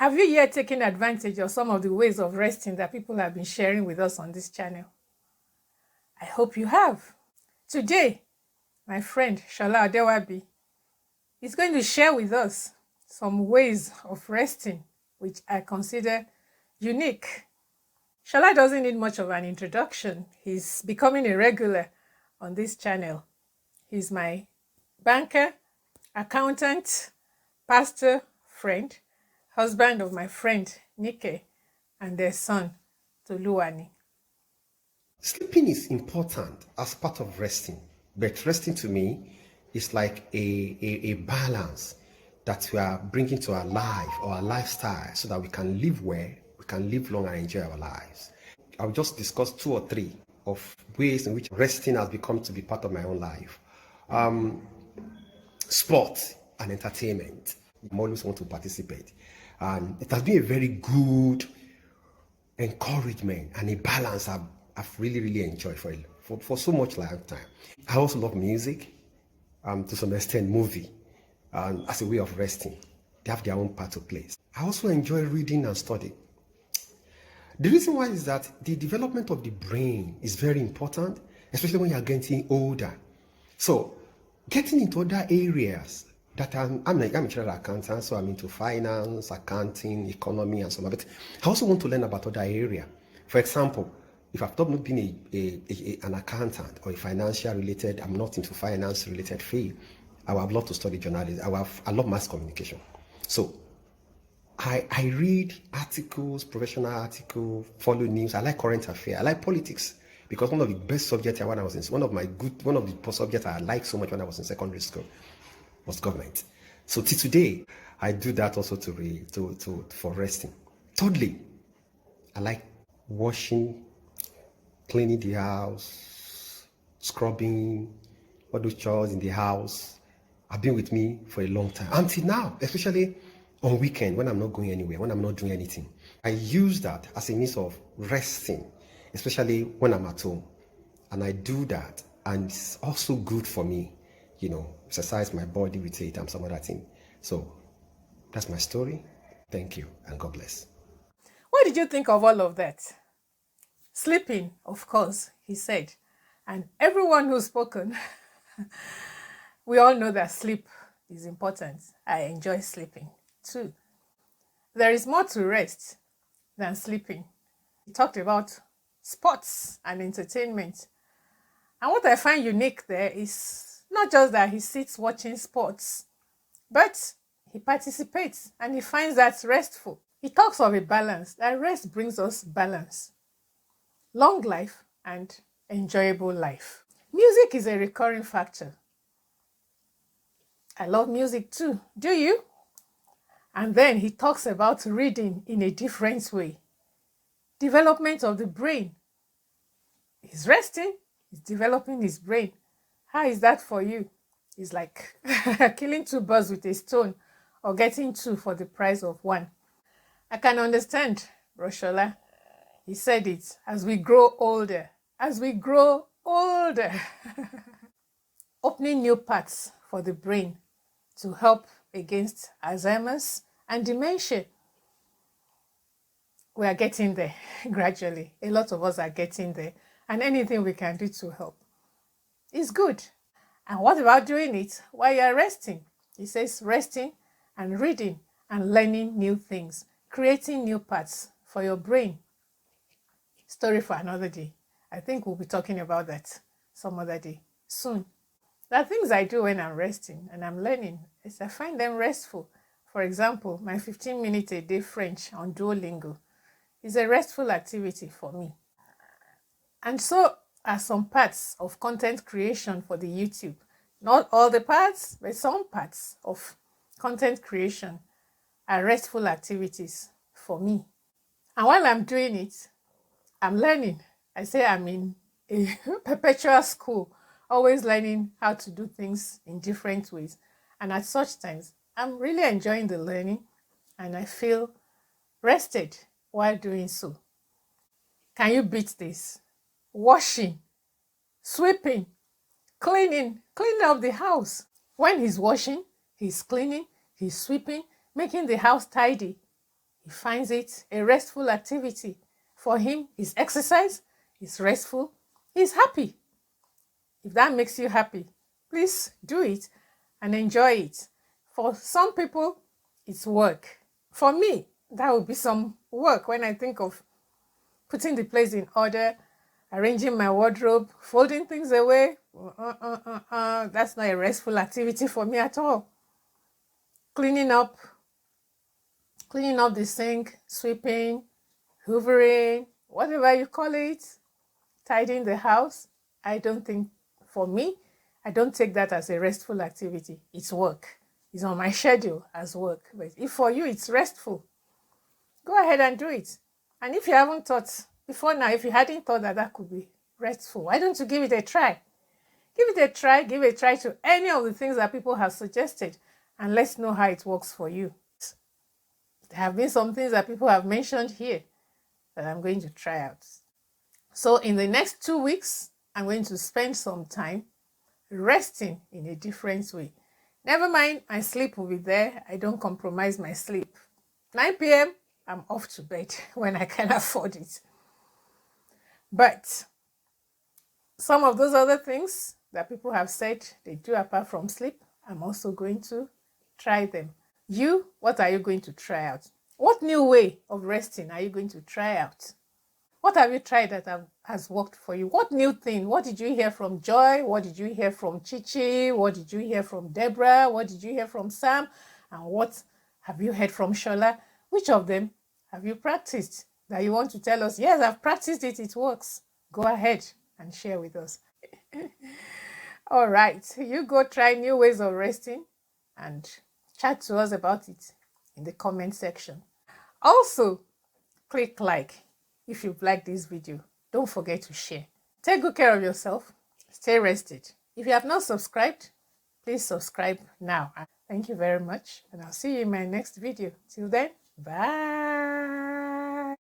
Have you yet taken advantage of some of the ways of resting that people have been sharing with us on this channel? I hope you have. Today, my friend Shola Adewabi is going to share with us some ways of resting which I consider unique. Shola doesn't need much of an introduction. He's becoming a regular on this channel. He's my banker, accountant, pastor, friend, husband of my friend Nike, and their son Toluwani. Sleeping is important as part of resting, but resting to me is like a balance that we are bringing to our life or our lifestyle so that we can live well, we can live long and enjoy our lives. I'll just discuss 2 or 3 of ways in which resting has become to be part of my own life. Sport and entertainment. I always want to participate. And it has been a very good encouragement and a balance I've really enjoyed for so much lifetime. I also love music, to some extent movie, as a way of resting. They have their own part to play. I also enjoy reading and studying. The reason why is that the development of the brain is very important, especially when you're getting older. So getting into other areas that I'm a chartered accountant, so I'm into finance, accounting, economy, and so on. But I also want to learn about other areas. For example, if I've not been an accountant or a financial related, I'm not into finance related field, I would love to study journalism. I love mass communication. So I read articles, professional articles, follow news. I like current affairs. I like politics because one of the best subjects when I was in one of the subjects I liked so much when I was in secondary school was government. So till today, I do that also for resting. Thirdly, I like washing, cleaning the house, scrubbing, all those chores in the house have been with me for a long time. Until now, especially on weekend when I'm not going anywhere, when I'm not doing anything. I use that as a means of resting, especially when I'm at home. And I do that, and it's also good for me, exercise my body with it and some other thing. So that's my story. Thank you, and God bless. What did you think of all of that? Sleeping, of course, he said. And everyone who's spoken, we all know that sleep is important. I enjoy sleeping too. There is more to rest than sleeping. He talked about sports and entertainment. And what I find unique there is not just that he sits watching sports, but he participates and he finds that restful. He talks of a balance. That rest brings us balance, long life, and enjoyable life. Music is a recurring factor. I love music too. Do you? And then he talks about reading in a different way. Development of the brain. He's resting. He's developing his brain. How is that for you? It's like killing 2 birds with a stone or getting 2 for the price of 1. I can understand, Roshola. He said it, as we grow older. As we grow older. Opening new paths for the brain to help against Alzheimer's and dementia. We are getting there gradually. A lot of us are getting there. And anything we can do to help is good. And what about doing it while you're resting? He says resting and reading and learning new things, creating new paths for your brain. Story for another day. I think we'll be talking about that some other day soon. There are things I do when I'm resting and I'm learning. I find them restful. For example, my 15-minute a day French on Duolingo is a restful activity for me. And so are some parts of content creation for the YouTube. Not all the parts, but some parts of content creation are restful activities for me. And while I'm doing it, I'm learning. I say I'm in a perpetual school, always learning how to do things in different ways. And at such times, I'm really enjoying the learning and I feel rested while doing so. Can you beat this? Washing, sweeping, cleaning up the house. When he's washing, he's cleaning, he's sweeping, making the house tidy. He finds it a restful activity. For him, it's exercise, it's restful, he's happy. If that makes you happy, please do it and enjoy it. For some people, it's work. For me, that would be some work when I think of putting the place in order, arranging my wardrobe, folding things away. That's not a restful activity for me at all. Cleaning up the sink, sweeping, hoovering, whatever you call it, tidying the house. I don't think, for me, I don't take that as a restful activity. It's work. It's on my schedule as work. But if for you it's restful, go ahead and do it. And if you haven't thought before now, if you hadn't thought that that could be restful, why don't you give it a try? Give it a try. Give a try to any of the things that people have suggested, and let's know how it works for you. There have been some things that people have mentioned here that I'm going to try out. So in the next 2 weeks, I'm going to spend some time resting in a different way. Never mind, my sleep will be there. I don't compromise my sleep. 9 p.m., I'm off to bed when I can afford it. But some of those other things that people have said they do apart from sleep, I'm also going to try them. You, what are you going to try out? What new way of resting are you going to try out? What have you tried that has worked for you? What new thing? What did you hear from Joy? What did you hear from Chichi? What did you hear from Deborah? What did you hear from Sam? And what have you heard from Shola? Which of them have you practiced that you want to tell us? Yes, I've practiced it. It works. Go ahead and share with us. All right. You go try new ways of resting and chat to us about it in the comment section. Also, click like if you've liked this video. Don't forget to share. Take good care of yourself. Stay rested. If you have not subscribed, please subscribe now. Thank you very much, and I'll see you in my next video. Till then, bye.